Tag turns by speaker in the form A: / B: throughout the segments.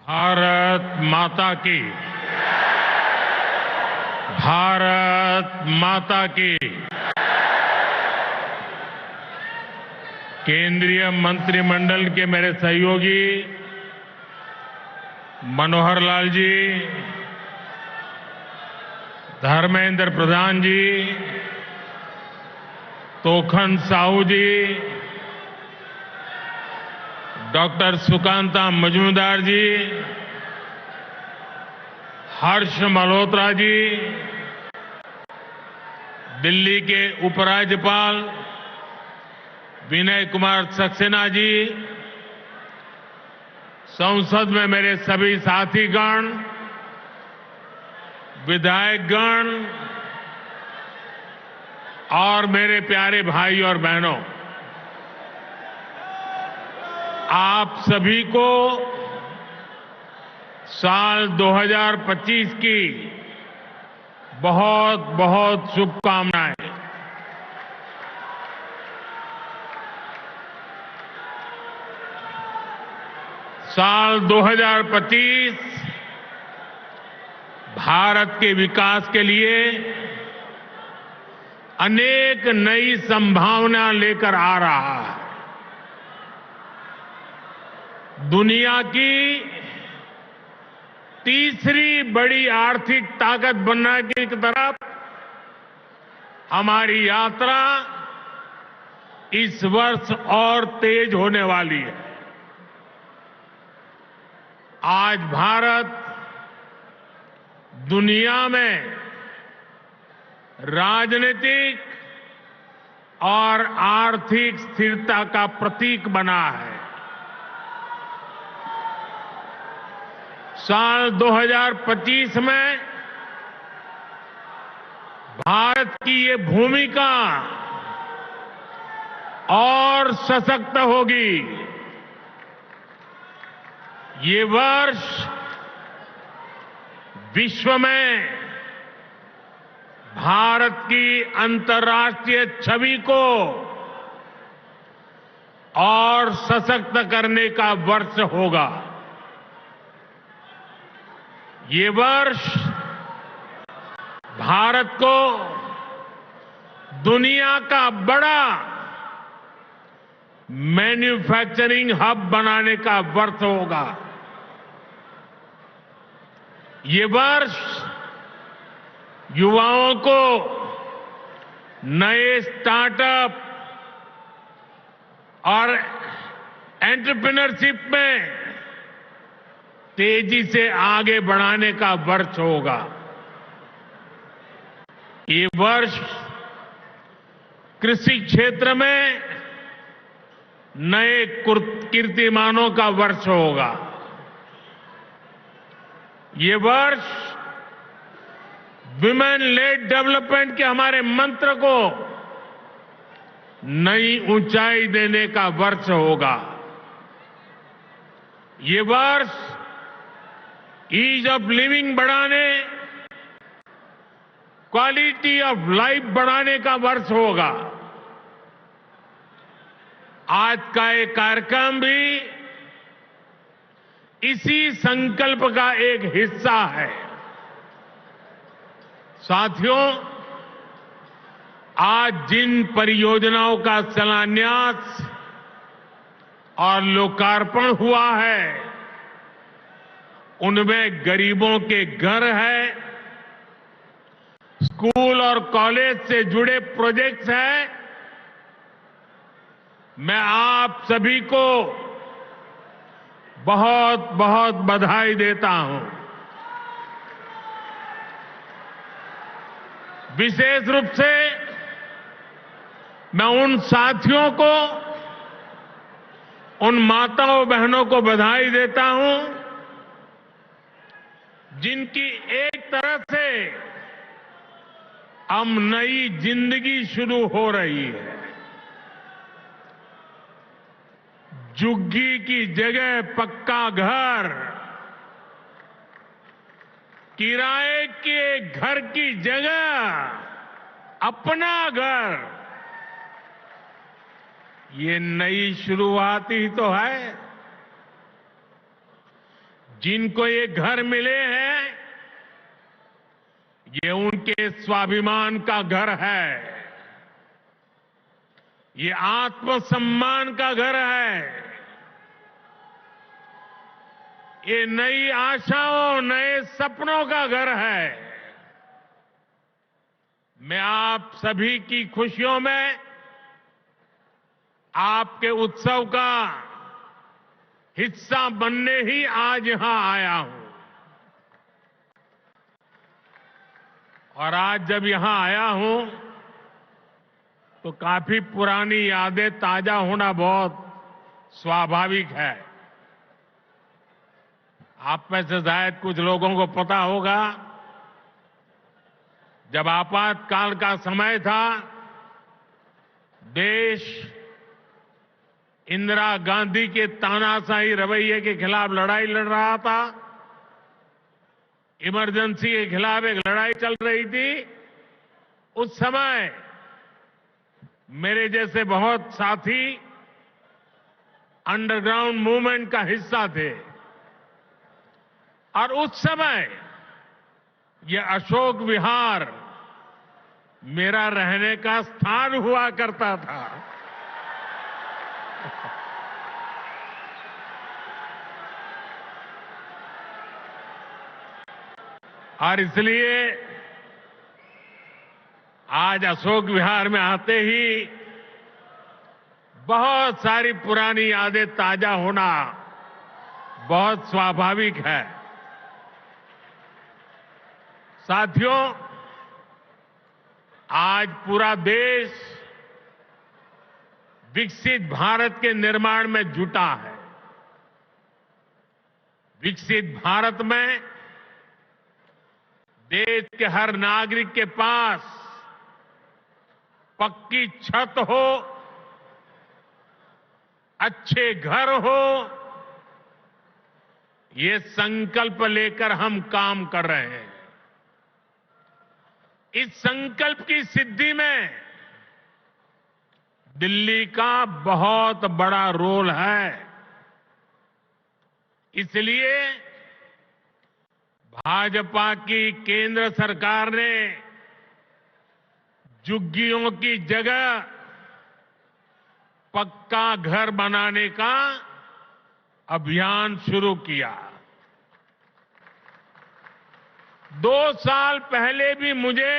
A: भारत माता की। भारत माता की। केंद्रीय मंत्रिमंडल के मेरे सहयोगी मनोहर लाल जी, धर्मेंद्र प्रधान जी, तोखन साहू जी, डॉक्टर सुकांता मजूमदार जी, हर्ष मल्होत्रा जी, दिल्ली के उपराज्यपाल विनय कुमार सक्सेना जी, संसद में मेरे सभी साथीगण, विधायकगण और मेरे प्यारे भाई और बहनों, आप सभी को साल 2025 की बहुत बहुत शुभकामनाएं। साल 2025 भारत के विकास के लिए अनेक नई संभावना लेकर आ रहा है। दुनिया की तीसरी बड़ी आर्थिक ताकत बनने की तरफ हमारी यात्रा इस वर्ष और तेज होने वाली है। आज भारत दुनिया में राजनीतिक और आर्थिक स्थिरता का प्रतीक बना है। साल 2025 में भारत की ये भूमिका और सशक्त होगी। ये वर्ष विश्व में भारत की अंतर्राष्ट्रीय छवि को और सशक्त करने का वर्ष होगा। ये वर्ष भारत को दुनिया का बड़ा मैन्युफैक्चरिंग हब बनाने का वर्ष होगा। ये वर्ष युवाओं को नए स्टार्टअप और एंटरप्रेन्योरशिप में तेजी से आगे बढ़ाने का वर्ष होगा। ये वर्ष कृषि क्षेत्र में नए कीर्तिमानों का वर्ष होगा। ये वर्ष विमेन लेड डेवलपमेंट के हमारे मंत्र को नई ऊंचाई देने का वर्ष होगा। ये वर्ष ईज ऑफ लिविंग बढ़ाने, क्वालिटी ऑफ लाइफ बढ़ाने का वर्ष होगा। आज का ये कार्यक्रम भी इसी संकल्प का एक हिस्सा है। साथियों, आज जिन परियोजनाओं का शिलान्यास और लोकार्पण हुआ है, उनमें गरीबों के घर हैं, स्कूल और कॉलेज से जुड़े प्रोजेक्ट्स हैं। मैं आप सभी को बहुत बहुत बधाई देता हूं। विशेष रूप से मैं उन साथियों को, उन माताओं बहनों को बधाई देता हूं जिनकी एक तरह से अब नई जिंदगी शुरू हो रही है। झुग्गी की जगह पक्का घर, किराए के घर की जगह अपना घर, ये नई शुरुआत ही तो है। जिनको ये घर मिले हैं, ये उनके स्वाभिमान का घर है, ये आत्मसम्मान का घर है, ये नई आशाओं, नए सपनों का घर है। मैं आप सभी की खुशियों में आपके उत्सव का हिस्सा बनने ही आज यहां आया हूं। और आज जब यहां आया हूं तो काफी पुरानी यादें ताजा होना बहुत स्वाभाविक है। आप में से शायद कुछ लोगों को पता होगा, जब आपातकाल का समय था, देश इंदिरा गांधी के तानाशाही रवैये के खिलाफ लड़ाई लड़ रहा था। इमरजेंसी के खिलाफ एक लड़ाई चल रही थी। उस समय मेरे जैसे बहुत साथी अंडरग्राउंड मूवमेंट का हिस्सा थे और उस समय ये अशोक विहार मेरा रहने का स्थान हुआ करता था। और इसलिए आज अशोक विहार में आते ही बहुत सारी पुरानी यादें ताजा होना बहुत स्वाभाविक है। साथियों, आज पूरा देश विकसित भारत के निर्माण में जुटा है। विकसित भारत में देश के हर नागरिक के पास पक्की छत हो, अच्छे घर हो, ये संकल्प लेकर हम काम कर रहे हैं। इस संकल्प की सिद्धि में दिल्ली का बहुत बड़ा रोल है। इसलिए भाजपा की केंद्र सरकार ने झुग्गियों की जगह पक्का घर बनाने का अभियान शुरू किया। 2 साल पहले भी मुझे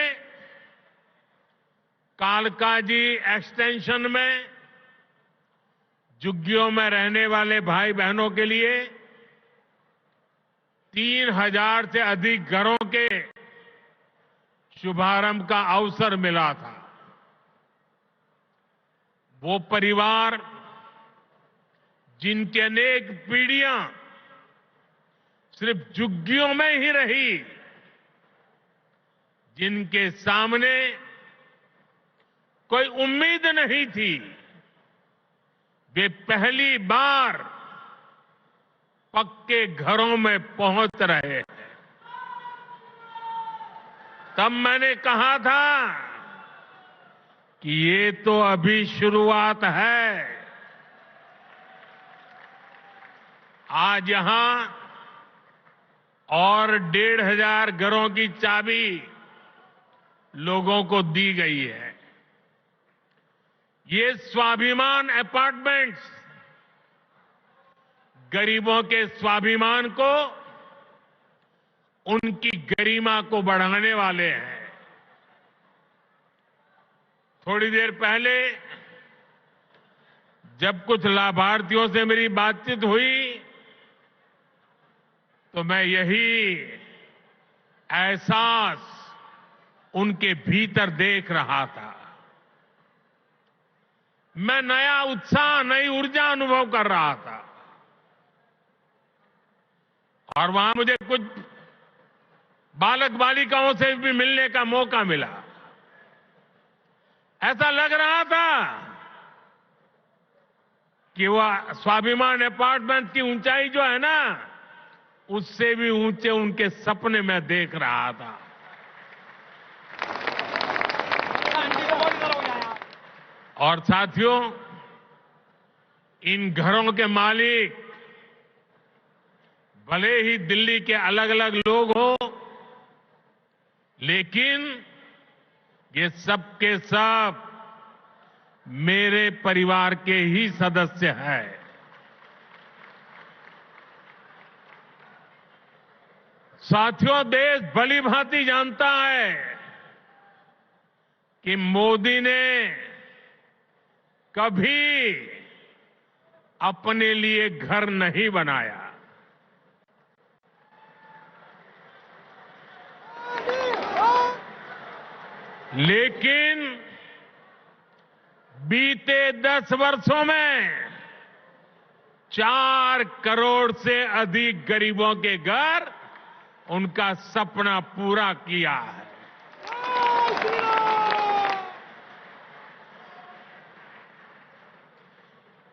A: कालकाजी एक्सटेंशन में झुग्गियों में रहने वाले भाई बहनों के लिए 3000 से अधिक घरों के शुभारंभ का अवसर मिला था। वो परिवार जिनकी अनेक पीढ़ियां सिर्फ झुग्गियों में ही रही, जिनके सामने कोई उम्मीद नहीं थी, वे पहली बार पक्के घरों में पहुंच रहे हैं। तब मैंने कहा था कि ये तो अभी शुरुआत है। आज यहां और 1500 घरों की चाबी लोगों को दी गई है। ये स्वाभिमान अपार्टमेंट्स गरीबों के स्वाभिमान को, उनकी गरिमा को बढ़ाने वाले हैं। थोड़ी देर पहले जब कुछ लाभार्थियों से मेरी बातचीत हुई तो मैं यही एहसास उनके भीतर देख रहा था। मैं नया उत्साह, नई ऊर्जा अनुभव कर रहा था। और वहां मुझे कुछ बालक बालिकाओं से भी मिलने का मौका मिला। ऐसा लग रहा था कि वह स्वाभिमान अपार्टमेंट की ऊंचाई जो है ना, उससे भी ऊंचे उनके सपने में देख रहा था। और साथियों, इन घरों के मालिक भले ही दिल्ली के अलग अलग लोग हो, लेकिन ये सब के सब मेरे परिवार के ही सदस्य हैं। साथियों, देश भली भांति जानता है कि मोदी ने कभी अपने लिए घर नहीं बनाया। लेकिन बीते 10 वर्षों में 4 करोड़ से अधिक गरीबों के घर उनका सपना पूरा किया है।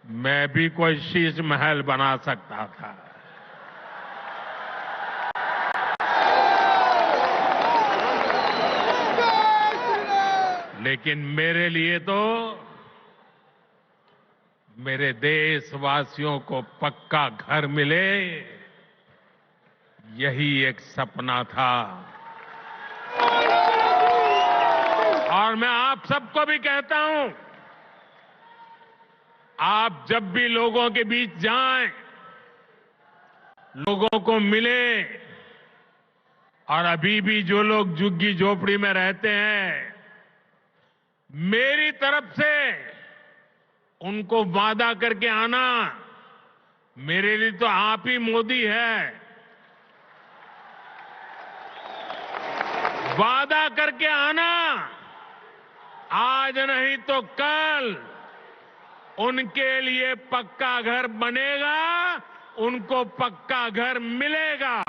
A: मैं भी कोई शीश महल बना सकता था, लेकिन मेरे लिए तो मेरे देशवासियों को पक्का घर मिले, यही एक सपना था। और मैं आप सबको भी कहता हूं, आप जब भी लोगों के बीच जाएं, लोगों को मिलें, और अभी भी जो लोग झुग्गी झोपड़ी में रहते हैं, मेरी तरफ से उनको वादा करके आना, मेरे लिए तो आप ही मोदी है। वादा करके आना, आज नहीं तो कल उनके लिए पक्का घर बनेगा, उनको पक्का घर मिलेगा।